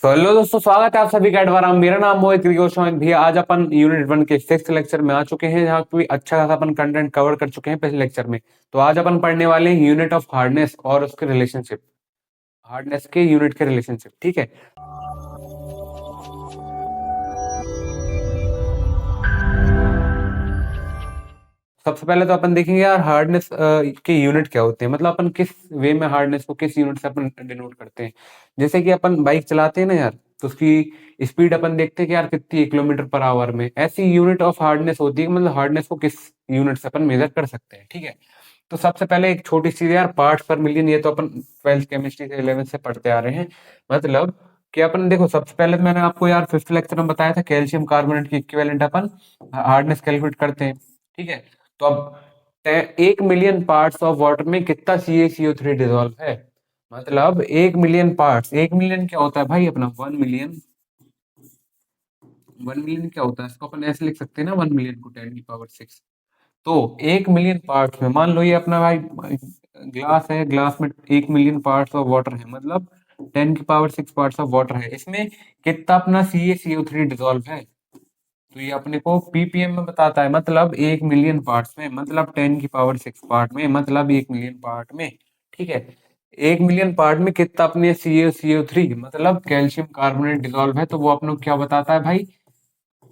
तो हेलो दोस्तों, स्वागत है आप सभी का एडवाराम। मेरा नाम मोहित गोस्वामी भैया। आज अपन यूनिट 1 के 6th लेक्चर में आ चुके हैं, जहाँ पे अच्छा खासा अपन कंटेंट कवर कर चुके हैं पिछले लेक्चर में। तो आज अपन पढ़ने वाले हैं यूनिट ऑफ हार्डनेस और उसके रिलेशनशिप, हार्डनेस के यूनिट के रिलेशनशिप। ठीक है, सबसे पहले तो अपन देखेंगे यार हार्डनेस के यूनिट क्या होते हैं, मतलब अपन किस वे में हार्डनेस को किस यूनिट से अपन डिनोट करते हैं। जैसे कि अपन बाइक चलाते हैं ना यार, तो उसकी स्पीड अपन देखते हैं कि यार कितनी है किलोमीटर पर आवर में। ऐसी यूनिट ऑफ हार्डनेस होती है, मतलब हार्डनेस को किस यूनिट से अपन मेजर कर सकते हैं। ठीक है, तो सबसे पहले एक छोटी सी यार पार्ट्स पर मिलियन, ये तो अपन 12th केमिस्ट्री से 11th से पढ़ते आ रहे हैं। मतलब कि अपन देखो, सबसे पहले तो मैंने आपको यार 5th लेक्चर में बताया था कैल्शियम कार्बोनेट की इक्विवेलेंट अपन हार्डनेस कैलकुलेट करते हैं। ठीक है, तो अब 1 मिलियन पार्ट्स ऑफ वाटर में कितना CaCO3 डिजोल्व है। मतलब 1 मिलियन पार्ट्स, 1 मिलियन क्या होता है भाई अपना 1 मिलियन। 1 मिलियन क्या होता है, इसको अपन ऐसे लिख सकते हैं ना, 1 मिलियन को 10 की पावर 6। तो 1 मिलियन पार्ट्स में मान लो ये अपना भाई ग्लास है, ग्लास में 1 मिलियन पार्ट्स ऑफ वाटर है, मतलब 10 की पावर 6 पार्ट्स ऑफ वाटर है। इसमें कितना अपना CaCO3 डिजोल्व है, तो ये अपने को ppm में बताता है। मतलब 1 मिलियन पार्ट्स में, मतलब 10 की पावर 6 पार्ट में, मतलब 1 मिलियन पार्ट में। ठीक है, 1 मिलियन पार्ट में कितना अपने CaCO3 मतलब कैल्शियम कार्बोनेट डिजोल्व है, तो वो अपने को क्या बताता है भाई,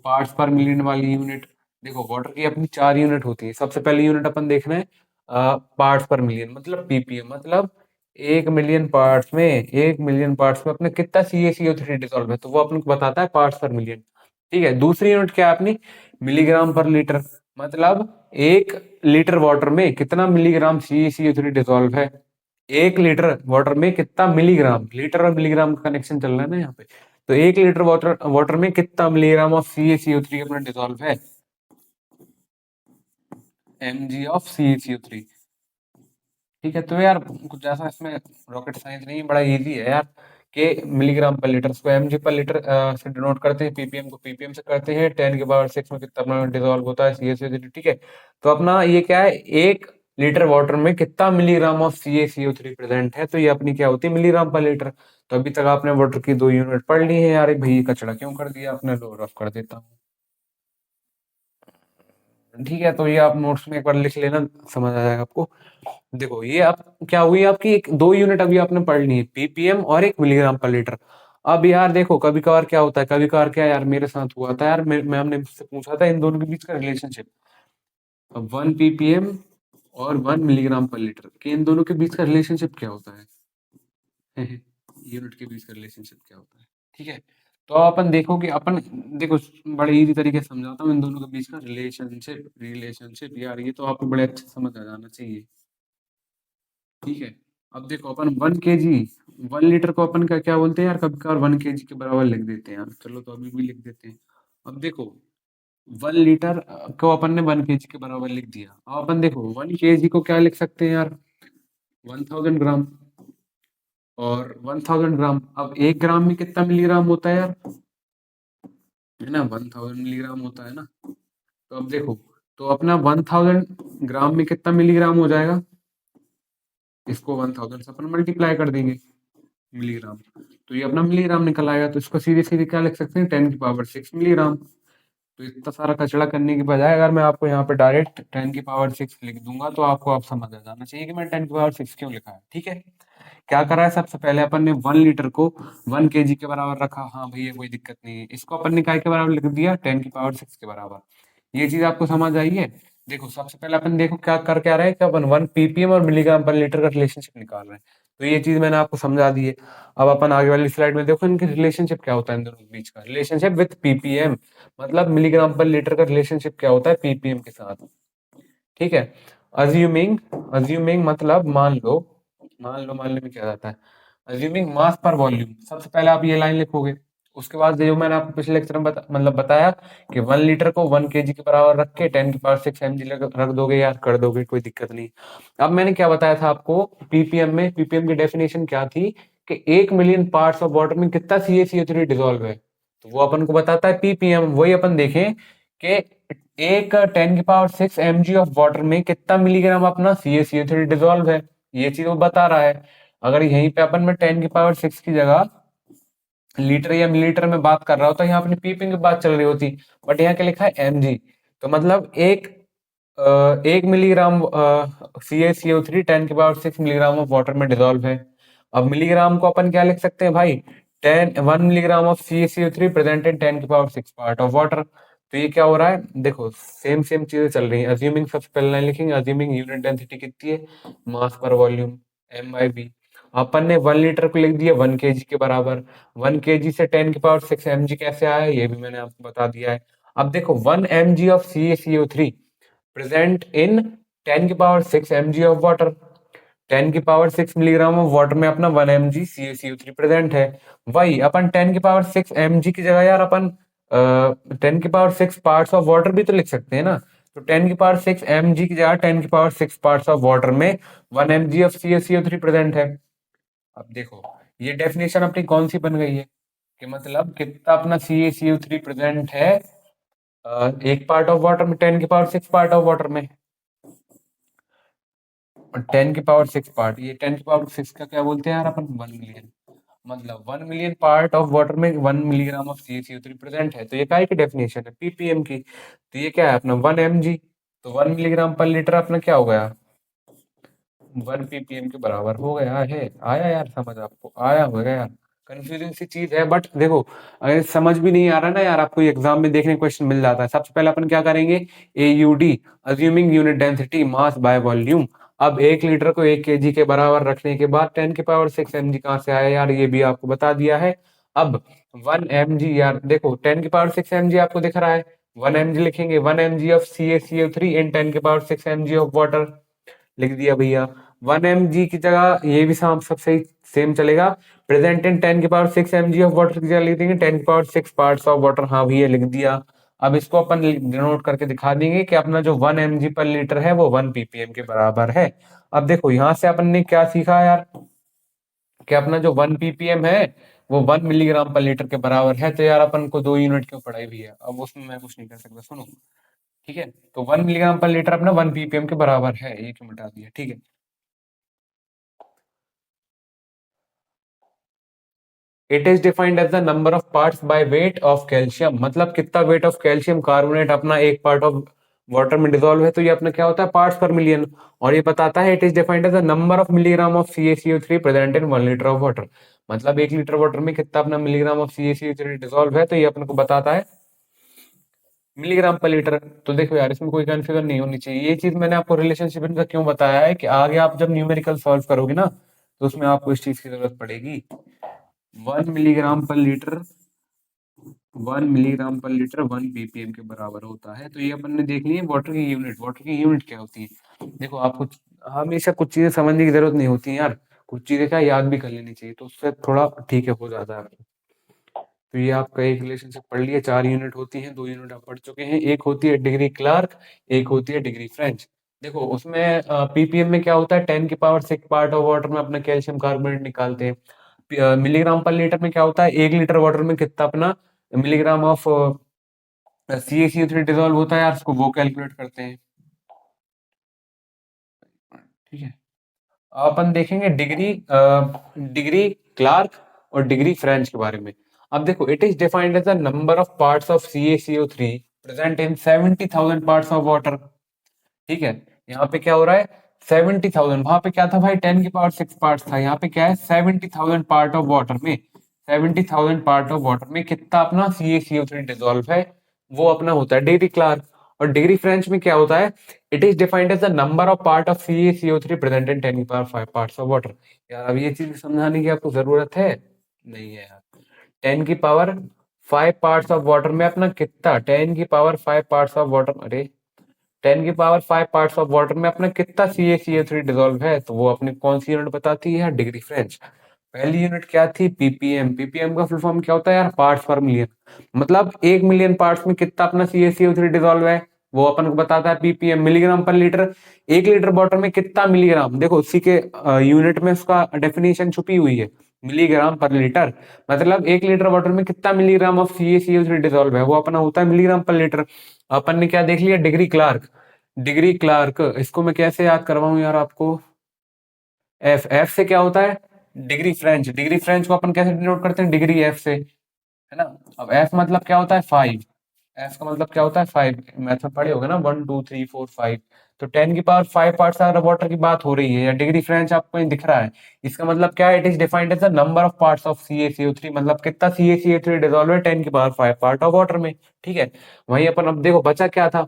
पार्ट्स पर मिलियन वाली यूनिट। देखो वाटर की अपनी 4 यूनिट होती है। सबसे पहली यूनिट अपन देख रहे हैं पार्ट्स पर मिलियन, मतलब ppm। मतलब 1 मिलियन पार्ट्स में अपने कितना CaCO3 डिसॉल्व है, तो वो अपन को बताता है पार्ट्स पर मिलियन। ठीक है, दूसरी यूनिट क्या है अपनी, मिलीग्राम पर लीटर। मतलब 1 लीटर वाटर में कितना मिलीग्राम CaCO3 डिसॉल्व है। 1 लीटर वाटर में कितना मिलीग्राम, लीटर और मिलीग्राम का कनेक्शन चल रहा है ना यहाँ पे। तो 1 लीटर वाटर वाटर में कितना मिलीग्राम ऑफ CaCO3 अपना डिसॉल्व है, mg ऑफ CaCO3। ठीक है, तो यार कुछ ऐसा इसमें रॉकेट साइंस नहीं है, बड़ा इजी है यार। के मिलीग्राम पर लीटर, इसको mg पर लीटर से डिनोट करते हैं, ppm को ppm से करते हैं, 10 की पावर 6 में कितना अपना डिसॉल्व होता है CaCO3। ठीक है, तो अपना ये क्या है, 1 लीटर वाटर में कितना मिलीग्राम ऑफ CaCO3 प्रेजेंट है, तो ये अपनी क्या होती है, मिलीग्राम पर लीटर। तो अभी तक आपने वाटर की 2 यूनिट पढ़ ली है यार। एक भाई कचड़ा क्यों कर दिया आपने, लो रफ कर देता हूँ। ठीक है, तो ये आप नोट्स में एक बार लिख लेना, समझ आ जाएगा आपको। देखो ये आप क्या हुई आपकी, एक 2 यूनिट अभी आपने पढ़ ली है, ppm और 1 मिलीग्राम पर लीटर। अब यार देखो कभी कभार क्या होता है, कभी कभार क्या यार मेरे साथ हुआ था यार, मैम ने मुझसे पूछा था इन दोनों के बीच का रिलेशनशिप। अब 1 ppm और 1 मिलीग्राम पर लीटर के इन दोनों के बीच का रिलेशनशिप क्या होता है यूनिट के बीच का रिलेशनशिप क्या होता है। ठीक है, तो अपन देखो कि अपन देखो, बड़े इजी तरीके से समझाता हूँ इन दोनों के बीच का रिलेशनशिप। रिलेशनशिप यार ये तो आपको बड़े अच्छे से समझ आ जाना चाहिए। ठीक है, अब देखो अपन 1 kg, 1 लीटर को अपन का क्या बोलते हैं यार, कभी कभार 1 kg के बराबर लिख देते हैं यार। चलो तो अभी भी लिख देते हैं। अब देखो 1 लीटर को अपन ने 1 kg के बराबर लिख दिया। अब अपन देखो 1 kg को क्या लिख सकते हैं यार, 1000 ग्राम। और 1000 ग्राम, अब 1 ग्राम में कितना मिलीग्राम होता है यार, है ना, 1000 मिलीग्राम होता है ना। तो अब देखो, तो अपना 1000 ग्राम में कितना मिलीग्राम हो जाएगा, इसको 1000 से अपन मल्टीप्लाई कर देंगे मिलीग्राम, तो ये अपना मिलीग्राम निकल आएगा। तो इसको सीधे सीधे क्या लिख सकते हैं, 10 की पावर 6 मिलीग्राम। तो इतना सारा कचड़ा करने के बजाय अगर मैं आपको यहाँ पे डायरेक्ट 10 की पावर 6 लिख दूंगा, तो आपको आप समझ आ जाना चाहिए कि मैंने 10 की पावर 6 क्यों लिखा है। ठीक है, क्या करा है, सबसे पहले अपन ने 1 लीटर को 1 kg के बराबर रखा, हाँ भैया कोई दिक्कत नहीं है। इसको अपन ने काय के बराबर लिख दिया, 10 की पावर 6 के बराबर। ये चीज आपको समझ आई है। देखो सबसे पहले अपन देखो क्या रहे हैं कि अपन 1 ppm और मिलीग्राम पर लीटर का रिलेशनशिप निकाल रहे हैं। तो ये चीज मैंने आपको समझा दी है। अब अपन आगे वाली स्लाइड में देखो इनकी रिलेशनशिप क्या होता है, इन दोनों के बीच का रिलेशनशिप विथ ppm। मतलब मिलीग्राम पर लीटर का रिलेशनशिप क्या होता है ppm के साथ। ठीक है, अज्यूमिंग, अज्यूमिंग मतलब मानने में क्या जाता है, अज्यूमिंग मास पर वॉल्यूम। सबसे पहले आप ये लाइन लिखोगे, उसके बाद जो मैंने आपको पिछले लेक्चर में मतलब बताया कि 1 लीटर को 1 kg के बराबर रख के 10 की पावर 6 mg रख दोगे यार, कर दोगे कोई दिक्कत नहीं। अब मैंने क्या बताया था आपको, पीपीएम में, पीपीएम की डेफिनेशन क्या थी कि 1 मिलियन पार्ट्स ऑफ वाटर में कितना CaCO3 डिसॉल्व है, तो वो अपन को बताता है पीपीएम। वही अपन देखें कि एक 10 की पावर 6 mg ऑफ वाटर में कितना मिलीग्राम अपना CaCO3 डिसॉल्व है, ये चीज वो बता रहा है। अगर यहीं पे अपन में 10 की पावर 6 की जगह लीटर या मिलीलीटर में बात कर रहा होता, यहाँ अपनी पीपिंग की बात चल रही होती, बट यहाँ क्या लिखा है mg। तो मतलब 1 milligram CaCO3 10⁶ milligram of water में डिसॉल्व है। अब मिलीग्राम को अपन क्या लिख सकते हैं भाई, 1 milligram of CaCO3 present in 10⁶ part of water. तो ये क्या हो रहा है, देखो सेम सेम चीजें चल रही हैं। अज्यूमिंग, सबसे पहले लाइन लिखेंगे, अज्यूमिंग यूनिट डेंसिटी कितनी है, मास पर वॉल्यूम, MIV। अपन ने 1 लीटर को लिख दिया 1 kg के बराबर। 1 kg से 10⁶ mg कैसे आया, ये भी मैंने आपको बता दिया है। अब देखो 1 mg of CaCO3 present in 10⁶ mg of water. 10⁶ milligram of water में अपना 1 mg CaCO3 प्रेजेंट है। वही अपन 10⁶ mg की जगह यार अपन 10⁶ पार्ट्स ऑफ वाटर भी तो लिख सकते हैं ना। तो 10⁶ mg की जगह 10⁶ पार्ट्स ऑफ वाटर में 1 mg ऑफ CaCO3 प्रेजेंट है। अब देखो ये डेफिनेशन अपनी कौन सी बन गई है, कि मतलब कितना अपना CaCO3 प्रेजेंट है एक पार्ट ऑफ वाटर में, 10⁶ पार्ट ऑफ वाटर में। और 10⁶ पार्ट, ये 10⁶ का क्या बोलते हैं यार अपन, 1 मिलियन। मतलब 1 मिलियन पार्ट ऑफ वाटर में 1 मिलीग्राम ऑफ CaCO3 प्रेजेंट है। तो ये काय की डेफिनेशन है, पीपीएम की। तो ये क्या है अपना 1 mg, तो 1 मिलीग्राम पर लीटर अपना क्या हो गया, 1 ppm के बराबर हो गया है। आया यार समझ, आपको आया होगा यार, कंफ्यूजिंग सी चीज है बट देखो, अगर समझ भी नहीं आ रहा ना यार, आपको एग्जाम में देखने क्वेश्चन मिल जाता है। सबसे पहले अपन क्या करेंगे, AUD, assuming unit density mass by volume. अब 1 लीटर को 1 kg के बराबर रखने के बाद 10⁶ mg कहाँ से आया यार, ये भी आपको बता दिया है। अब 1 mg यार देखो 10⁶ mg आपको दिख रहा है, 1 mg लिखेंगे, 1 mg of CaCO3 in 10⁶ mg of water, लिख दिया भैया। 1 mg की जगह ये भी सब सही सेम चलेगा, present in 10⁶ mg of water की जगह लिख देंगे 10⁶ पार्ट्स ऑफ वाटर, हाँ भैया लिख दिया। अब इसको अपन डिनोट करके दिखा देंगे कि अपना जो 1 mg पर लीटर है वो 1 ppm के बराबर है। अब देखो यहाँ से अपन ने क्या सीखा यार, कि अपना जो 1 ppm है वो 1 मिलीग्राम पर लीटर के बराबर है। तो यार अपन को 2 यूनिट क्यों पढ़ाई भी है, अब उसमें मैं कुछ नहीं कर सकता, सुनो। ठीक है, तो 1 मिलीग्राम पर लीटर अपना 1 ppm के बराबर है, ये क्यों मिटा दिया, ठीक है। It is defined as the number of parts by weight of calcium, मतलब कितना वेट ऑफ कैल्शियम कार्बोनेट अपना एक पार्ट ऑफ वाटर में डिसॉल्व है, तो ये अपना क्या होता है, पार्ट्स पर मिलियन। और ये बताता है it is defined as the number of milligram of CaCO3 present in 1 litre of water. मतलब 1 लीटर वाटर में कितना अपना मिलीग्राम ऑफ CaCO3 डिसॉल्व है, तो ये अपने को बताता है मिलीग्राम पर लीटर। तो देखो यार इसमें कोई कंफ्यूजन नहीं होनी चाहिए। ये चीज मैंने आपको रिलेशनशिप इनका क्यों बताया है, कि आगे आप जब न्यूमेरिकल सॉल्व करोगे ना, तो उसमें आपको इस चीज की जरूरत पड़ेगी। 1 मिलीग्राम पर लीटर, 1 मिलीग्राम पर लीटर 1 ppm के बराबर होता है। तो ये अपन ने देख लिया वाटर की यूनिट, वाटर की यूनिट क्या होती है। देखो आपको हमेशा कुछ चीजें समझने की जरूरत नहीं होती है यार, कुछ चीजें क्या याद भी कर लेनी चाहिए, तो उससे थोड़ा ठीक है, हो जाता है। तो ये आपका एक रिलेशनशिप पढ़ लिया, 4 यूनिट होती हैं, 2 यूनिट आप पढ़ चुके हैं। एक होती है डिग्री क्लार्क, एक होती है डिग्री फ्रेंच। देखो उसमें पीपीएम में क्या होता है, 10⁶ पार्ट ऑफ वाटर में अपना कैल्शियम कार्बोनेट निकालते हैं। मिलीग्राम पर लीटर में क्या होता है, 1 लीटर वाटर में कितना अपना मिलीग्राम ऑफ CaCO3 डिसॉल्व होता है यार, उसको वो कैलकुलेट करते हैं। ठीक है, अपन देखेंगे डिग्री क्लार्क और डिग्री फ्रेंच के बारे में। अब देखो it is defined as the number of parts of CaCO3 present in 70,000 parts of water. ठीक है, यहाँ पे क्या हो रहा है 70,000, वहां पे क्या था भाई 10⁶ पार्ट्स था, यहाँ पे क्या है 70,000 पार्ट ऑफ वाटर में, 70,000 पार्ट ऑफ वाटर में कितना अपना CaCO3 डिसॉल्व है, वो अपना होता है डिग्री क्लार्क। और डिग्री फ्रेंच में क्या होता है, it is defined as the number of part of CaCO3 present in 10⁵ parts of water. यार अब ये चीज समझाने की आपको जरूरत है नहीं है यार, 10⁵ पार्ट्स ऑफ वाटर में अपना कितना, 10⁵ पार्ट्स ऑफ वाटर, अरे 10⁵ पार्ट्स ऑफ वाटर में अपना कितना CaCO3 डिसॉल्व है, तो वो अपनी कौन सी यूनिट बताती है, डिग्री फ्रेंच। पहली यूनिट क्या थी, पीपीएम। पीपीएम का फुल फॉर्म क्या होता है यार, पार्ट्स पर मिलियन। मतलब 1 मिलियन पार्ट्स में कितना अपना CaCO3 डिसॉल्व है, वो अपन को बताता है पीपीएम। मिलीग्राम पर लीटर, 1 लीटर वाटर में कितना मिलीग्राम, देखो उसी के यूनिट में उसका डेफिनेशन छुपी हुई है, मिलीग्राम पर लीटर। मतलब 1 लीटर वाटर में कितना मिलीग्राम ऑफ CaCO3 डिसॉल्व है, वो अपना होता है मिलीग्राम पर लीटर। अपन ने क्या देख लिया, डिग्री क्लार्क। डिग्री क्लार्क इसको मैं कैसे याद करवाऊं यार आपको, एफ, एफ से क्या होता है डिग्री फ्रेंच को अपन कैसे डिनोट करते हैं, डिग्री एफ से, है ना। अब एफ मतलब क्या होता है, 5। एफ का मतलब क्या होता है, 5। मैथ में पढ़े होगे ना, 1 2 3 4 5। तो 10 की पावर 5 पार्ट्स अगर वाटर की बात हो रही है, या डिग्री फ्रेंच आपको ये दिख रहा है, इसका मतलब क्या है, it is defined as the number of parts of CaCO3, मतलब कितना CaCO3 डिजोल्व है 10 की पावर 5 पार्ट ऑफ वाटर में, ठीक है। वहीं अपन अब देखो बचा क्या था,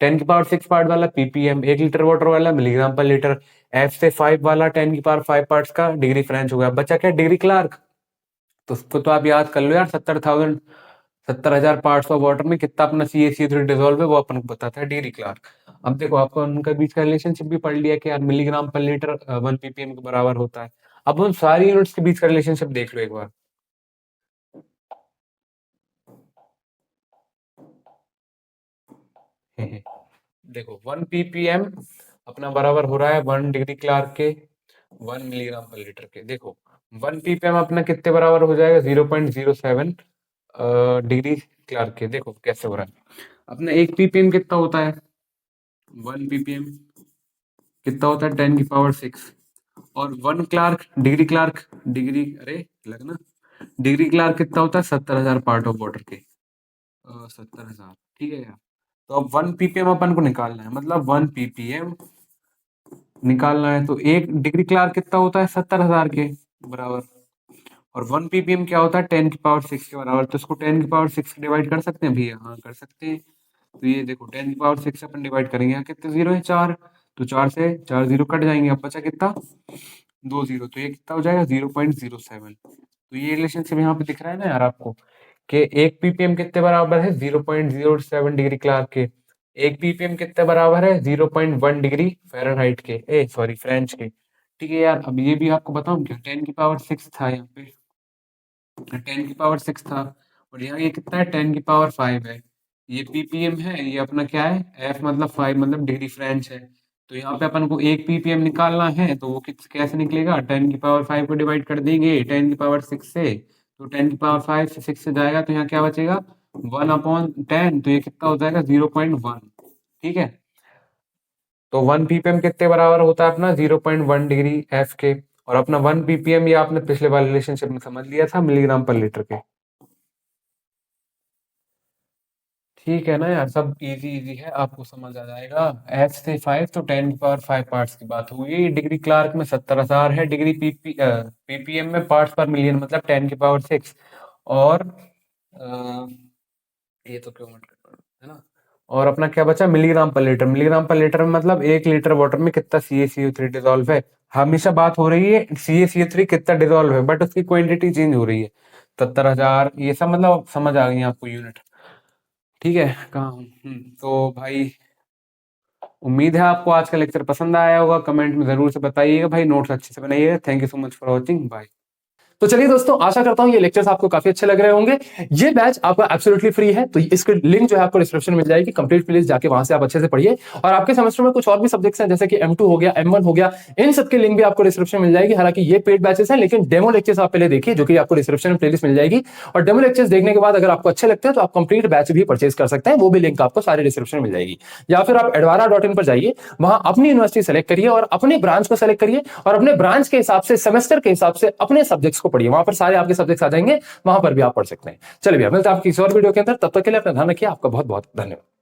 10 की पावर 6 पार्ट वाला ppm, 1 लीटर वाटर वाला मिलीग्राम पर लीटर। एफ से 5 वाला 10 की पावर 5 पार्ट्स का डिग्री फ्रेंच हो गया। बचा क्या, डिग्री क्लार्क। तो उसको तो आप याद कर लो यार, 70,000 पार्ट्स ऑफ वाटर में कितना अपना CaCO3 डिजोल्व है, वो अपन को बताता है डिग्री क्लार्क। अब देखो आपको उनका बीच का रिलेशनशिप भी पढ़ लिया कि यार मिलीग्राम पर लीटर 1 ppm के बराबर होता है। अब उन सारी यूनिट्स के बीच का रिलेशनशिप देख लो एक बार। देखो 1 ppm अपना बराबर हो रहा है 1 डिग्री क्लार्क के 1 मिलीग्राम पर लीटर के। देखो 1 ppm अपना कितने बराबर हो जाएगा, 0.07 डिग्री क्लार्क के। देखो कैसे हो रहा है, अपना 1 ppm कितना होता है, 1 ppm कितना होता है, 10 की पावर 6। और 1 क्लार्क, डिग्री क्लार्क, डिग्री, अरे लगना, डिग्री क्लार्क कितना होता है, 70,000 पार्ट ऑफ वाटर के, 70,000, ठीक है यार। तो अब 1 ppm अपन को निकालना है, मतलब 1 ppm निकालना है, तो एक डिग्री क्लार्क कितना होता है, 70,000 के बराबर। और 1 ppm क्या होता है, 10 की पावर 6 के बराबर। तो इसको 10 की पावर 6 से डिवाइड कर सकते हैं भैया, हाँ कर सकते हैं। तो ये देखो 10 की पावर 6 से अपन डिवाइड करेंगे, यहाँ कितने जीरो है, 4। तो 4 से 4 जीरो कट जाएंगे, अब बचा कितना, 2 जीरो। तो ये कितना हो जाएगा, 0.07। तो ये रिलेशनशिप यहाँ पे दिख रहा है ना यार आपको, कि 1 ppm कितने बराबर है, 0.07 डिग्री क्लार्क के। 1 ppm कितने बराबर है, 0.1 डिग्री फ़ारेनहाइट के, ए सॉरी फ्रेंच के। ठीक है यार, अब ये भी आपको बताऊं क्या, 10 की पावर 6 था यहाँ पे, 10 की पावर 6 था। और यहाँ ये कितना है, 10 की पावर 5 है। ये ppm है, ये अपना क्या है, f मतलब 5 मतलब डिग्री फ्रेंच है। तो यहाँ पे अपन को 1 ppm निकालना है, तो वो कैसे निकलेगा, 10 की पावर 5 को डिवाइड कर देंगे 10 की पावर 6 से। तो 10 की पावर 5 से 6 से जाएगा, तो यहाँ क्या बचेगा, 1/10। तो ये कितना हो जाएगा, 0.1, ठीक है। तो 1 ppm कितने बराबर होता है अपना, 0.1 डिग्री एफ के। और अपना 1 ppm ये आपने पिछले वाले रिलेशनशिप में समझ लिया था, मिलीग्राम पर लीटर के। ठीक है ना यार, सब इजी इजी है, आपको समझ आ जाएगा। एफ से 5 तो 10 की पावर 5 पार्ट्स की बात हुई। डिग्री क्लार्क में 70,000 है, डिग्री पीपीएम में पार्ट्स पर मिलियन मतलब 10 की पावर 6। और अ, ये तो क्यों मत कर, है ना। और अपना क्या बचा, मिलीग्राम पर लीटर। मिलीग्राम पर लीटर में मतलब 1 लीटर वाटर में कितना CaCO3 डिजोल्व है। हमेशा बात हो रही है CaCO3 कितना डिजोल्व है, बट उसकी क्वांटिटी चेंज हो रही है। 70,000 ये सब मतलब समझ आ गई आपको यूनिट। ठीक है, कहाँ हूँ, तो भाई उम्मीद है आपको आज का लेक्चर पसंद आया होगा। कमेंट में जरूर से बताइएगा भाई, नोट्स अच्छे से बनाइएगा। Thank you so much for watching, bye. तो चलिए दोस्तों, आशा करता हूं ये लेक्चर्स आपको काफी अच्छे लग रहे होंगे। ये बैच आपका एब्सोल्युटली फ्री है, तो इसकी लिंक जो है आपको डिस्क्रिप्शन में मिल जाएगी। कंप्लीट प्लीज जाके वहां से आप अच्छे से पढ़िए। और आपके सेमेस्टर में कुछ और भी सब्जेक्ट्स हैं, जैसे कि M2 हो गया, M1 हो गया, इन सबके लिंक भी आपको डिस्क्रिप्शन में मिल जाएगी। हालांकि ये पेड बैचेस हैं, लेकिन डेमो लेक्चर्स आप पहले देखिए, जो कि आपको डिस्क्रिप्शन में प्लेलिस्ट मिल जाएगी। और डेमो लेक्चर्स देखने के बाद अगर आपको अच्छे लगते हैं तो आप कंप्लीट बैच भी परचेज कर सकते हैं, वो भी लिंक आपको सारे डिस्क्रिप्शन में मिल जाएगी। या फिर आप advara.in पर जाइए, वहां अपनी यूनिवर्सिटी सेलेक्ट करिए और अपने ब्रांच को सेलेक्ट करिए, और अपने ब्रांच के हिसाब से सेमेस्टर के हिसाब से अपने सब्जेक्ट्स को पढ़िए। वहां पर सारे आपके सब्जेक्ट्स आ जाएंगे, वहां पर भी आप पढ़ सकते हैं। चलिए भैया, मिलते हैं आपकी किसी और वीडियो के अंदर। तब तक के लिए अपना ध्यान रखिए। आपका बहुत बहुत धन्यवाद।